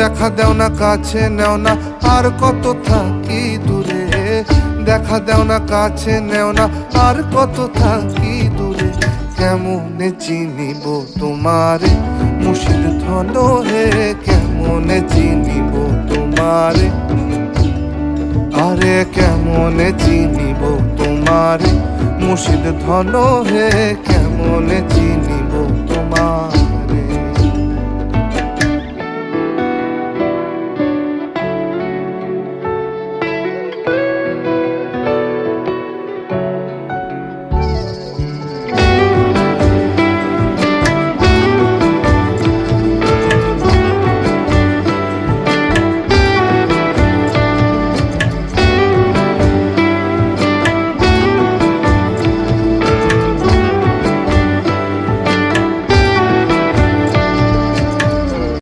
দেখা দেও না কাছে নেও না আর কত থাকি দূরে, দেখা দেও না কাছে নেও না আর কত থাকি দূরে। কেমনে চিনিব তোমারে মুর্শিদ ধন হে, কেমনে চিনিব তোমারে, আরে কেমনে চিনিব তোমারে মুর্শিদ ধন হে, কেমনে চিনিব।